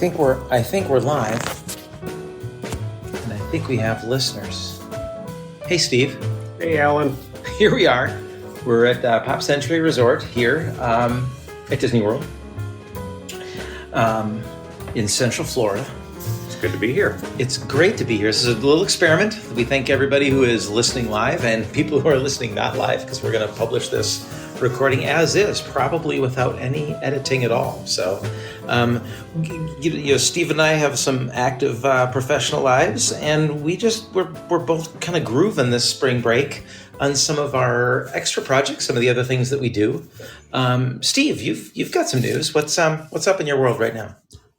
I think we're live, and I think we have listeners. Hey, Steve. Hey, Alan. Here we are. We're at Pop Century Resort here at Disney World in Central Florida. It's good to be here. It's great to be here. This is a little experiment. We thank everybody who is listening live and people who are listening not live, because we're going to publish this recording as is, probably without any editing at all. So, Steve and I have some active professional lives, and we're both kind of grooving this spring break on some of our extra projects, some of the other things that we do. Steve, you've got some news. What's up in your world right now?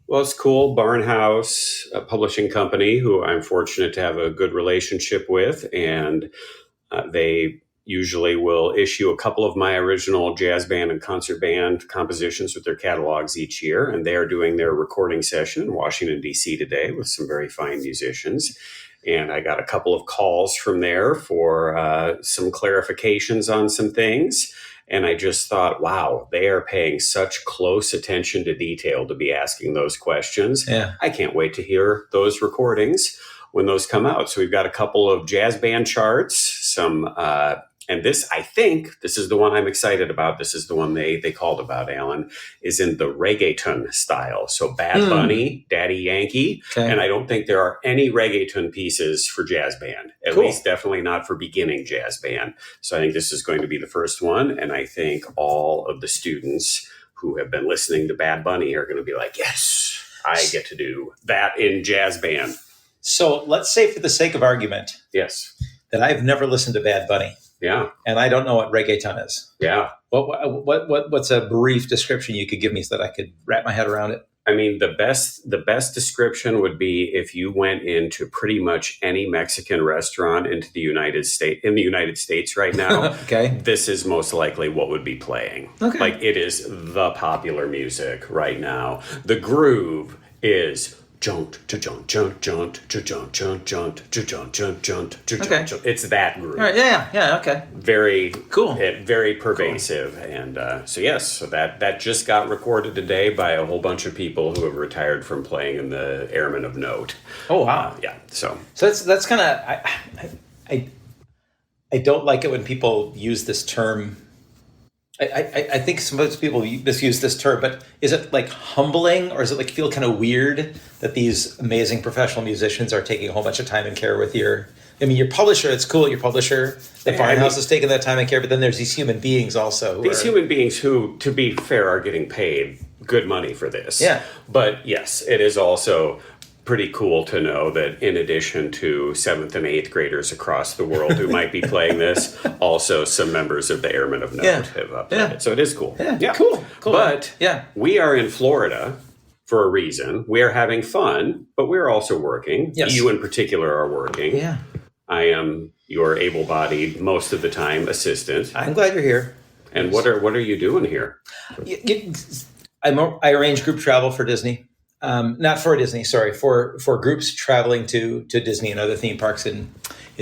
Well, it's cool. Barnhouse, a publishing company who I'm fortunate to have a good relationship with, and they usually will issue a couple of my original jazz band and concert band compositions with their catalogs each year. And they are doing their recording session in Washington, D.C. today with some very fine musicians. And I got a couple of calls from there for some clarifications on some things. And I just thought, wow, they are paying such close attention to detail to be asking those questions. Yeah. I can't wait to hear those recordings when those come out. So we've got a couple of jazz band charts, some and this, I think, this is the one I'm excited about. This is the one they called about, Alan, is in the reggaeton style. So Bad Bunny, Daddy Yankee. Okay. And I don't think there are any reggaeton pieces for jazz band, at Cool. least definitely not for beginning jazz band. So I think this is going to be the first one. And I think all of the students who have been listening to Bad Bunny are going to be like, yes, I get to do that in jazz band. So let's say, for the sake of argument, Yes. that I've never listened to Bad Bunny. Yeah. And I don't know what reggaeton is. Yeah. What's a brief description you could give me so that I could wrap my head around it? I mean, the best description would be if you went into pretty much any Mexican restaurant in the United States right now. Okay. This is most likely what would be playing. Okay. Like, it is the popular music right now. The groove is junt to junt junt junt to junt junt junt to junt junt junt to Okay. junt. It's that groove. All right. Yeah. Okay. Very Cool. very pervasive. Cool. And so that just got recorded today by a whole bunch of people who have retired from playing in the Airmen of Note. Oh wow. Yeah. So that's kind of I don't like it when people use this term. I think some of those people misuse this term, but is it like humbling, or is it like feel kind of weird that these amazing professional musicians are taking a whole bunch of time and care with your publisher? It's cool, your publisher, the Barnhouse is taking that time and care, but then there's these human beings also. Human beings who, to be fair, are getting paid good money for this. Yeah. But yes, it is also pretty cool to know that in addition to 7th and 8th graders across the world who might be playing this, also some members of the Airmen of Note have played it. So it is cool. Yeah. Cool. But we are in Florida for a reason. We are having fun, but we're also working. Yes. You in particular are working. Yeah. I am your able-bodied, most of the time, assistant. I'm glad you're here. And what are you doing here? I arrange group travel for Disney. Not for Disney, sorry, for groups traveling to Disney and other theme parks in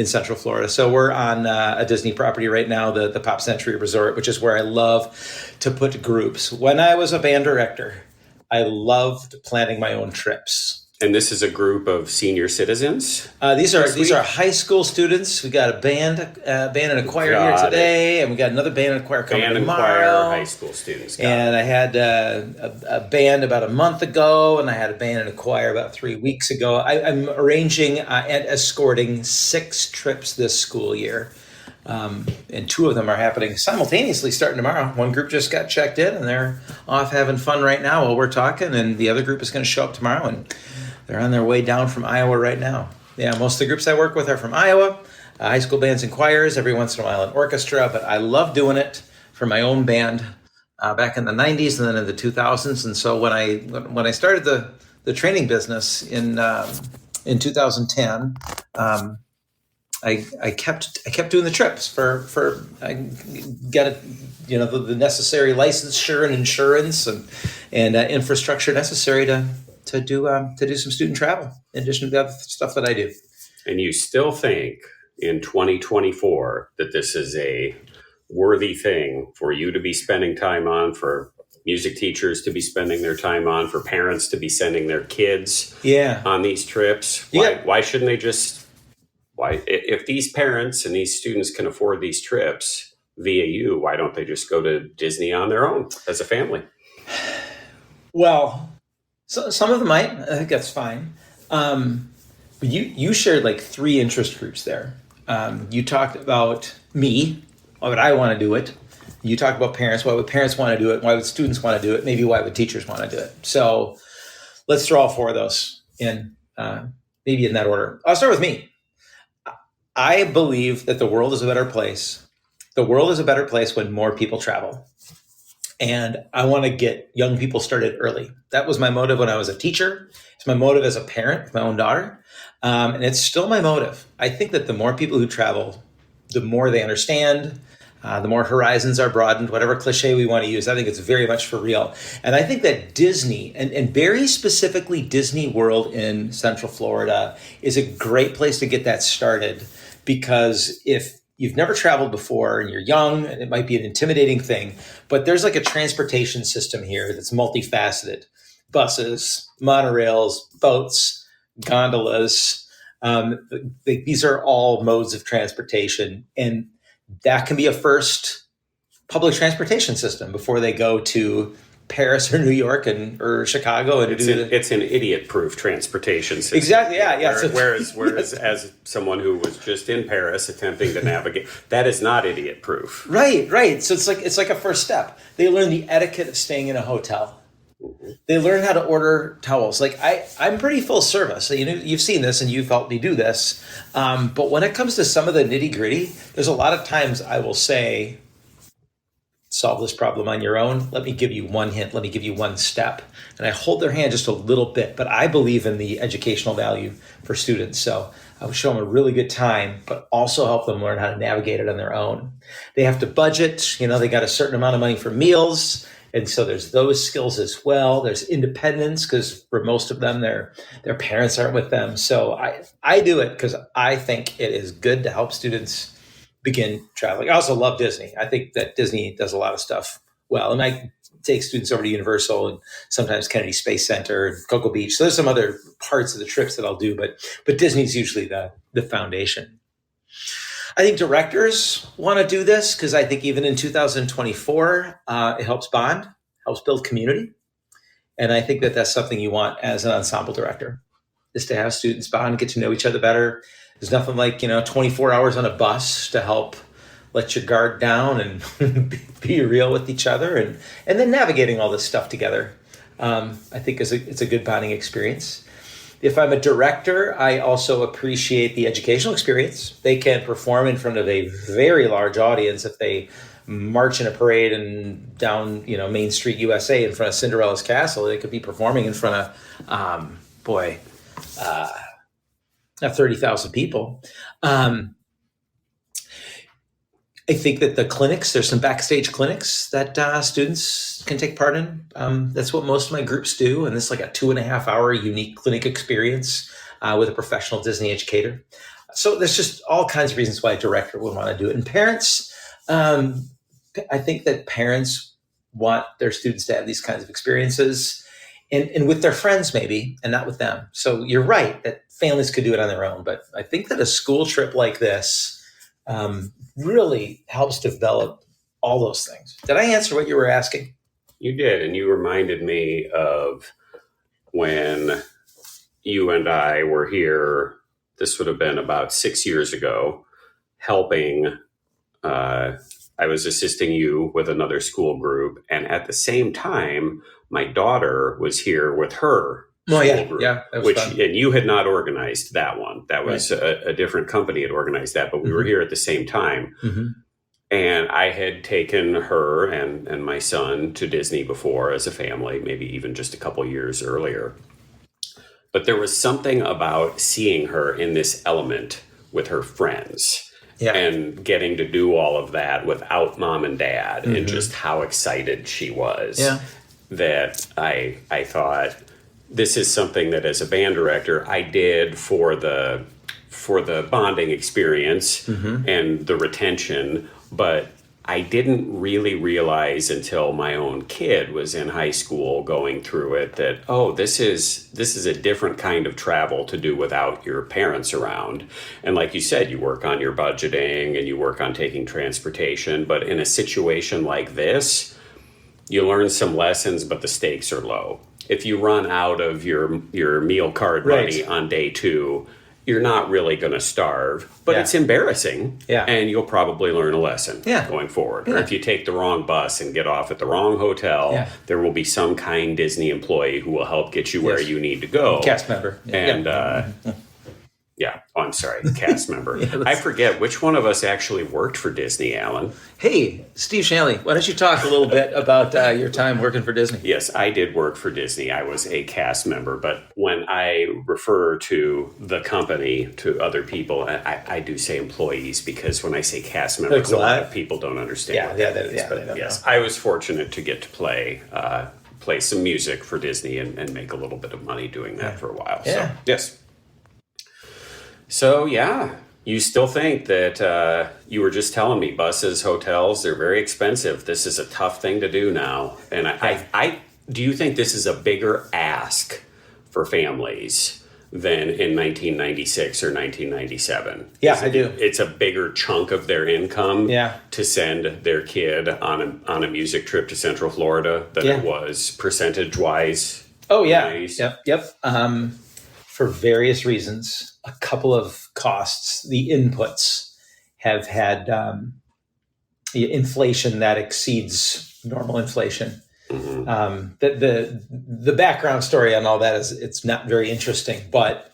Central Florida. So we're on a Disney property right now, the Pop Century Resort, which is where I love to put groups. When I was a band director, I loved planning my own trips. And this is a group of senior citizens? These are high school students. We got a band and a choir here today, and we got another band and choir coming tomorrow. Band and choir, high school students. And I had a band about a month ago, and I had a band and a choir about 3 weeks ago. I'm arranging and escorting 6 trips this school year. And 2 of them are happening simultaneously starting tomorrow. One group just got checked in, and they're off having fun right now while we're talking, and the other group is going to show up tomorrow, and they're on their way down from Iowa right now. Yeah, most of the groups I work with are from Iowa, high school bands and choirs, every once in a while an orchestra, but I love doing it for my own band back in the 90s and then in the 2000s. And so when I started the training business in 2010, I kept doing the trips for I got the necessary licensure and insurance and infrastructure necessary to do some student travel in addition to the other stuff that I do. And you still think in 2024 that this is a worthy thing for you to be spending time on for music teachers to be spending their time on, for parents to be sending their kids Yeah. on these trips. Yeah. Why shouldn't they just, if these parents and these students can afford these trips via you, why don't they just go to Disney on their own as a family? Well, so some of them might. I think that's fine. But you shared like three interest groups there. You talked about me. Why would I want to do it? You talked about parents. Why would parents want to do it? Why would students want to do it? Maybe why would teachers want to do it? So let's throw all four of those in, maybe in that order. I'll start with me. I believe that the world is a better place. The world is a better place when more people travel. And I want to get young people started early. That was my motive when I was a teacher. It's my motive as a parent with my own daughter. And it's still my motive. I think that the more people who travel, the more they understand, the more horizons are broadened, whatever cliche we want to use. I think it's very much for real. And I think that Disney, and very specifically Disney World in Central Florida, is a great place to get that started. Because if you've never traveled before and you're young, and it might be an intimidating thing, but there's like a transportation system here that's multifaceted. Buses, monorails, boats, gondolas. These are all modes of transportation. And that can be a first public transportation system before they go to Paris or New York or Chicago. And it's an idiot-proof transportation system. Exactly, yeah. Whereas as someone who was just in Paris attempting to navigate, that is not idiot-proof. Right. So it's like a first step. They learn the etiquette of staying in a hotel. They learn how to order towels. Like I'm pretty full service. So, you've seen this and you've helped me do this. But when it comes to some of the nitty gritty, there's a lot of times I will say, solve this problem on your own. Let me give you one hint. Let me give you one step. And I hold their hand just a little bit, but I believe in the educational value for students. So I would show them a really good time, but also help them learn how to navigate it on their own. They have to budget. They got a certain amount of money for meals. And so there's those skills as well. There's independence, because for most of them, their parents aren't with them. So I do it because I think it is good to help students begin traveling. I also love Disney. I think that Disney does a lot of stuff well. And I take students over to Universal and sometimes Kennedy Space Center and Cocoa Beach. So there's some other parts of the trips that I'll do, but Disney's usually the foundation. I think directors want to do this because I think even in 2024, it helps bond, helps build community. And I think that that's something you want as an ensemble director, is to have students bond, get to know each other better. There's nothing like, 24 hours on a bus to help let your guard down and be real with each other. And then navigating all this stuff together, I think it's a good bonding experience. If I'm a director, I also appreciate the educational experience. They can perform in front of a very large audience if they march in a parade and down, Main Street, USA, in front of Cinderella's castle. They could be performing in front of, 30,000 people. I think that the clinics, there's some backstage clinics that students can take part in. That's what most of my groups do. And it's like a 2.5 hour unique clinic experience with a professional Disney educator. So there's just all kinds of reasons why a director would want to do it. And parents, I think that parents want their students to have these kinds of experiences and with their friends maybe, and not with them. So you're right that families could do it on their own. But I think that a school trip like this really helps develop all those things. Did I answer what you were asking? You did, and you reminded me of when you and I were here. This would have been about 6 years ago, helping. I was assisting you with another school group, and at the same time, my daughter was here with her school group, that was fun. And you had not organized that one. That was right. a different company had organized that, but we were here at the same time. Mm-hmm. And I had taken her and my son to Disney before as a family, maybe even just a couple years earlier. But there was something about seeing her in this element with her friends and getting to do all of that without mom and dad, and just how excited she was that I thought, this is something that as a band director I did for the bonding experience and the retention, but I didn't really realize until my own kid was in high school going through it that, oh, this is a different kind of travel to do without your parents around. And like you said, you work on your budgeting and you work on taking transportation, but in a situation like this, you learn some lessons, but the stakes are low. If you run out of your meal card money Right. on day two, you're not really going to starve, but Yeah. it's embarrassing. Yeah. And you'll probably learn a lesson Yeah. going forward. Or Yeah. if you take the wrong bus and get off at the wrong hotel, Yeah. there will be some kind Disney employee who will help get you where Yes. you need to go. Cast member. And yeah, oh, I'm sorry, cast member. I forget which one of us actually worked for Disney, Alan. Hey, Steve Shanley, why don't you talk a little bit about your time working for Disney? Yes, I did work for Disney. I was a cast member, but when I refer to the company to other people, I do say employees because when I say cast members, Like a lot what? of people don't understand. Yeah, what yeah, that they- is. yeah, they But don't yes, know. I was fortunate to get to play some music for Disney and make a little bit of money doing that for a while. Yeah. So yes. So yeah, you still think that you were just telling me buses, hotels, they're very expensive. This is a tough thing to do now. And I do you think this is a bigger ask for families than in 1996 or 1997? Yeah, I do. It's a bigger chunk of their income Yeah. to send their kid on a music trip to Central Florida than Yeah. it was percentage wise. Oh, yeah. Nice. Yep. For various reasons, a couple of costs, the inputs have had inflation that exceeds normal inflation. The background story on all that is it's not very interesting, but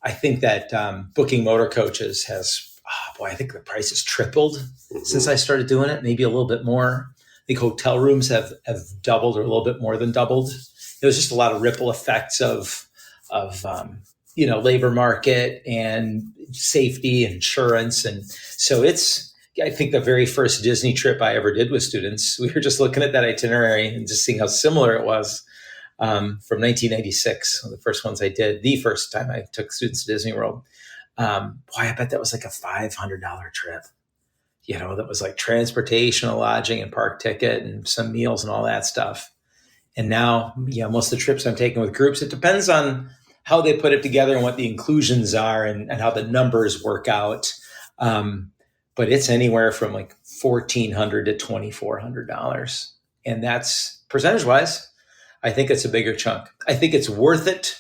I think that booking motor coaches I think the price has tripled since I started doing it, maybe a little bit more. I think hotel rooms have doubled or a little bit more than doubled. There's just a lot of ripple effects of labor market and safety, insurance, and so I think the very first Disney trip I ever did with students, we were just looking at that itinerary and just seeing how similar it was from 1996, one of the first ones I did, the first time I took students to Disney World. I bet that was like a $500 trip. That was like transportation, lodging, and park ticket, and some meals and all that stuff. And now, most of the trips I'm taking with groups, it depends on how they put it together and what the inclusions are and how the numbers work out. But it's anywhere from like $1,400 to $2,400. And that's percentage wise, I think it's a bigger chunk. I think it's worth it.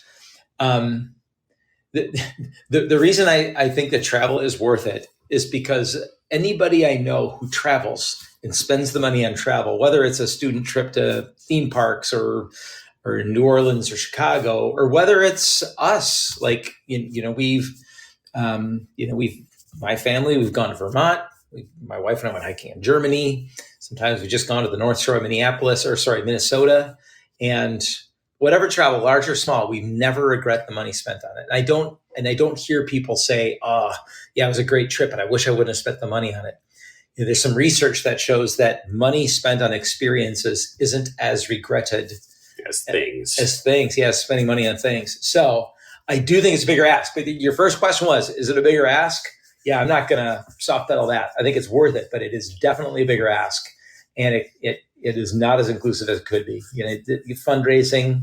The reason I think that travel is worth it is because anybody I know who travels and spends the money on travel, whether it's a student trip to theme parks or New Orleans or Chicago, or whether it's us, like, my family, we've gone to Vermont. My wife and I went hiking in Germany. Sometimes we've just gone to the North Shore of Minnesota. And whatever travel, large or small, we never regret the money spent on it. And I don't hear people say, "Oh, yeah, it was a great trip, and I wish I wouldn't have spent the money on it." There's some research that shows that money spent on experiences isn't as regretted As things. as things. Yeah, spending money on things. So I do think it's a bigger ask. But your first question was, is it a bigger ask? Yeah, I'm not going to soft pedal that. I think it's worth it, but it is definitely a bigger ask. And it is not as inclusive as it could be. Fundraising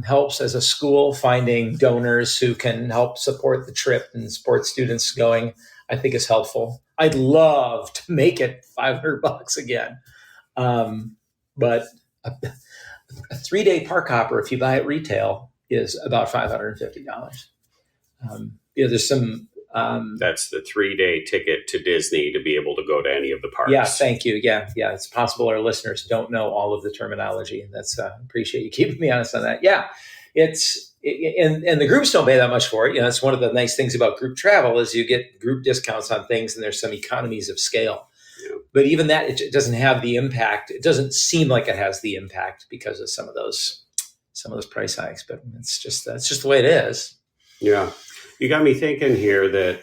helps as a school, finding donors who can help support the trip and support students going, I think is helpful. I'd love to make it $500 again. But a 3-day park hopper, if you buy it retail, is about $550. There's some. That's the 3-day ticket to Disney to be able to go to any of the parks. Yeah, thank you. Yeah. It's possible our listeners don't know all of the terminology. That's appreciate you keeping me honest on that. Yeah, and the groups don't pay that much for it. That's one of the nice things about group travel is you get group discounts on things, and there's some economies of scale. Yeah. But even that, it doesn't have the impact. It doesn't seem like it has the impact because of some of those price hikes. But that's just the way it is. Yeah. You got me thinking here that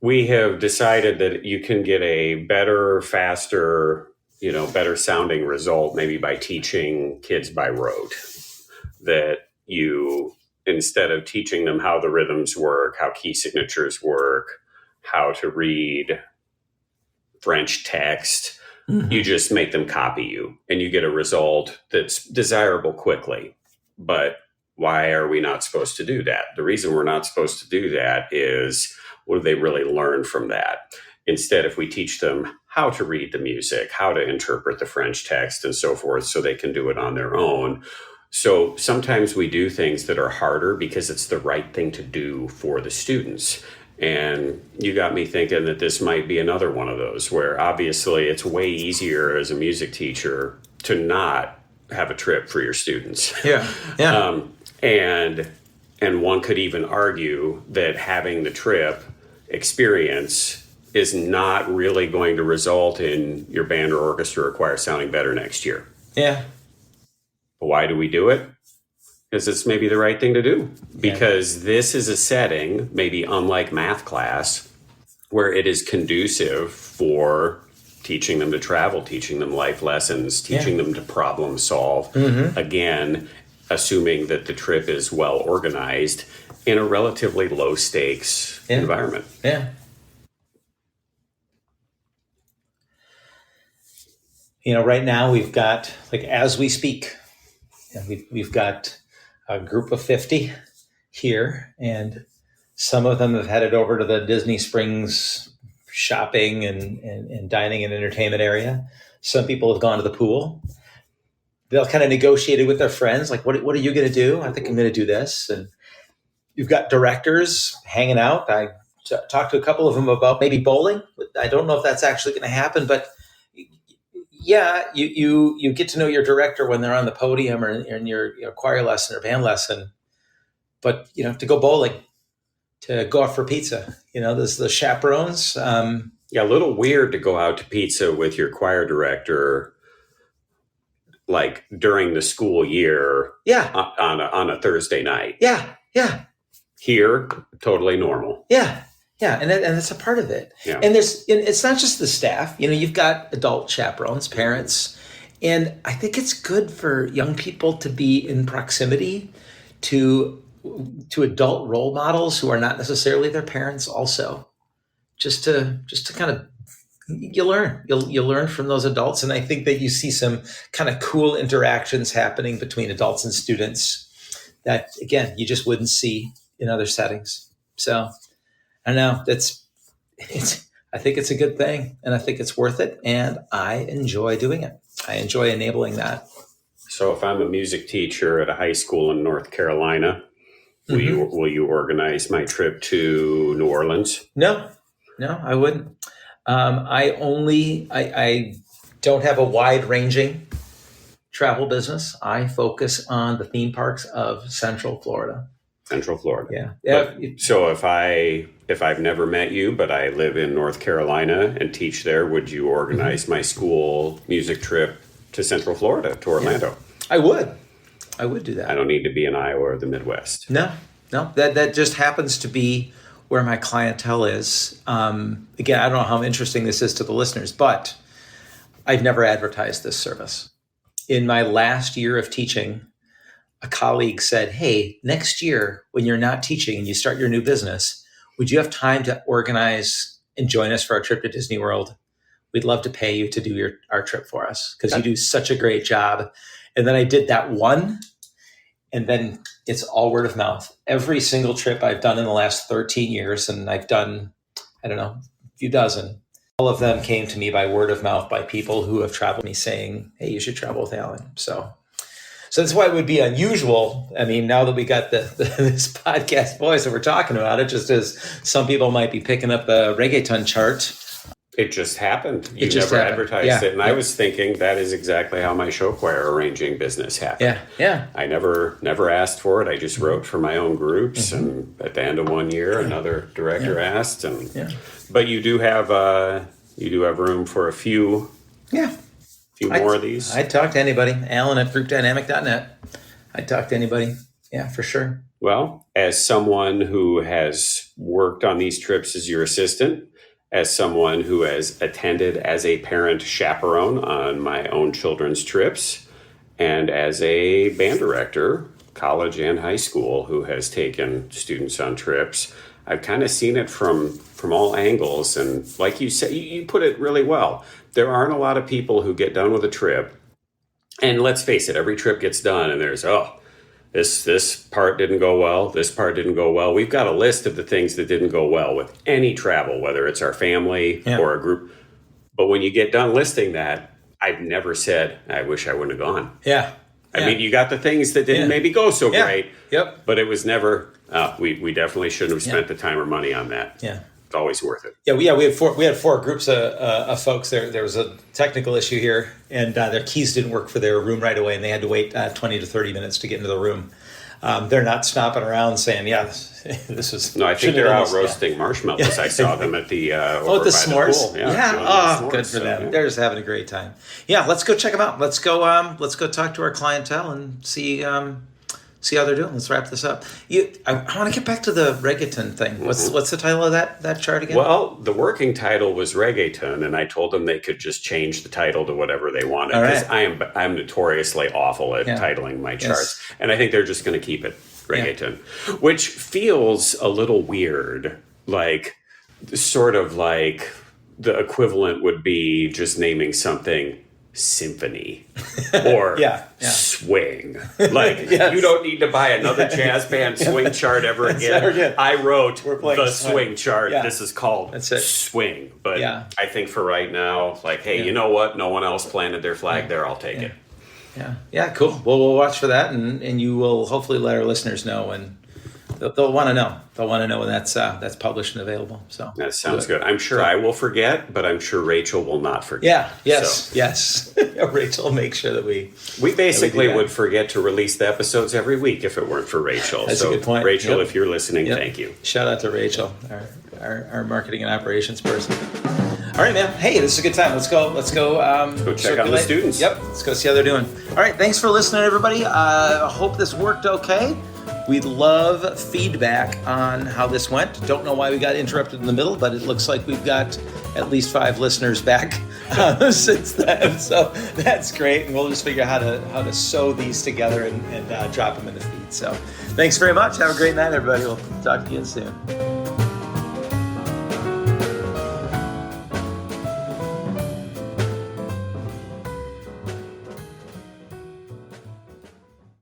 we have decided that you can get a better, faster, better sounding result maybe by teaching kids by rote. That you, instead of teaching them how the rhythms work, how key signatures work, how to read French text. Mhm. You just make them copy you and you get a result that's desirable quickly. But why are we not supposed to do that? The reason we're not supposed to do that is, what do they really learn from that? Instead, if we teach them how to read the music, how to interpret the French text and so forth, so they can do it on their own. So sometimes we do things that are harder because it's the right thing to do for the students. And you got me thinking that this might be another one of those where obviously it's way easier as a music teacher to not have a trip for your students. Yeah. Yeah. And one could even argue that having the trip experience is not really going to result in your band or orchestra or choir sounding better next year. Yeah. But why do we do it? Because it's maybe the right thing to do. Because this is a setting, maybe unlike math class, where it is conducive for teaching them to travel, teaching them life lessons, teaching them to problem solve. Again, assuming that the trip is well organized in a relatively low stakes environment. Yeah. You know, right now we've got, like, as we speak, we've got a group of 50 here, and some of them have headed over to the Disney Springs shopping and dining and entertainment area. Some people have gone to the pool. They'll kind of negotiate it with their friends, like, what are you going to do? I think I'm going to do this. And you've got directors hanging out. I talked to a couple of them about maybe bowling. I don't know if that's actually going to happen, but yeah, you get to know your director when they're on the podium or in your choir lesson or band lesson. But, to go bowling, to go out for pizza, there's the chaperones. Yeah, a little weird to go out to pizza with your choir director, like during the school year. Yeah. On a Thursday night. Yeah. Yeah. Here, totally normal. Yeah. Yeah, and that's a part of it. Yeah. And it's not just the staff. You've got adult chaperones, parents, and I think it's good for young people to be in proximity to adult role models who are not necessarily their parents. Also, just to kind of you'll learn from those adults, and I think that you see some kind of cool interactions happening between adults and students that, again, you just wouldn't see in other settings. So. I know I think it's a good thing, and I think it's worth it, and I enjoy doing it. I enjoy enabling that. So if I'm a music teacher at a high school in North Carolina, will you organize my trip to New Orleans? No, I wouldn't. I don't have a wide ranging travel business. I focus on the theme parks of Central Florida. Central Florida. Yeah. So if I've never met you, but I live in North Carolina and teach there, would you organize my school music trip to Central Florida, to Orlando? Yeah. I would do that. I don't need to be in Iowa or the Midwest. No. That just happens to be where my clientele is. Again, I don't know how interesting this is to the listeners, but I've never advertised this service. In my last year of teaching, a colleague said, "Hey, next year when you're not teaching and you start your new business, would you have time to organize and join us for our trip to Disney World? We'd love to pay you to do our trip for us because you do such a great job." And then I did that one, and then it's all word of mouth. Every single trip I've done in the last 13 years, and I've done, a few dozen, all of them came to me by word of mouth by people who have traveled with me saying, "Hey, you should travel with Alan." So that's why it would be unusual. I mean, now that we got this podcast voice that we're talking about it, just as some people might be picking up the reggaeton chart. It just happened. You just never happened. advertised it. And I was thinking that is exactly how my show choir arranging business happened. Yeah. I never asked for it. I just wrote for my own groups. And at the end of one year, another director asked. But you do have room for a few. Yeah. More of these? I'd talk to anybody. Alan at groupdynamic.net. I'd talk to anybody. Yeah, for sure. Well, as someone who has worked on these trips as your assistant, as someone who has attended as a parent chaperone on my own children's trips, and as a band director, college and high school, who has taken students on trips, I've kind of seen it from all angles. And like you said, you put it really well. There aren't a lot of people who get done with a trip. And let's face it, every trip gets done and there's, this part didn't go well. This part didn't go well. We've got a list of the things that didn't go well with any travel, whether it's our family or a group. But when you get done listing that, I've never said, I wish I wouldn't have gone. Yeah. I mean, you got the things that didn't maybe go so great. Yep. But it was never, we definitely shouldn't have spent the time or money on that. Yeah. It's always worth it. Yeah, we had four groups of folks. There was a technical issue here, and their keys didn't work for their room right away, and they had to wait 20 to 30 minutes to get into the room. They're not stopping around saying, this was... No, I think they're out roasting marshmallows. I saw them at the over the by s'mores. the pool. Yeah. Good for them. They're just having a great time. Yeah, let's go check them out. Let's go talk to our clientele and see how they're doing. Let's wrap this up. I want to get back to the reggaeton thing. What's the title of that chart again? Well, the working title was reggaeton, and I told them they could just change the title to whatever they wanted, because I'm notoriously awful at titling my charts, and I think they're just going to keep it reggaeton, which feels a little weird, like sort of like the equivalent would be just naming something symphony or swing. Like, you don't need to buy another jazz band swing chart ever again. I wrote the swing chart. Yeah. This is called swing. But I think for right now, like, hey, you know what? No one else planted their flag there. I'll take it. Yeah, cool. Well, we'll watch for that, and you will hopefully let our listeners know, and they'll want to know. They'll want to know when that's published and available. So that sounds good. I'm sure I will forget, but I'm sure Rachel will not forget. Yes. Rachel will make sure that we basically would forget to release the episodes every week if it weren't for Rachel. That's a good point. Rachel, if you're listening, thank you. Shout out to Rachel, our marketing and operations person. All right, man. Hey, this is a good time. Let's go. Go check out the students. Yep. Let's go see how they're doing. All right. Thanks for listening, everybody. I hope this worked okay. We'd love feedback on how this went. Don't know why we got interrupted in the middle, but it looks like we've got at least 5 listeners back since then. So that's great. And we'll just figure out how to sew these together and drop them in the feed. So thanks very much. Have a great night, everybody. We'll talk to you soon.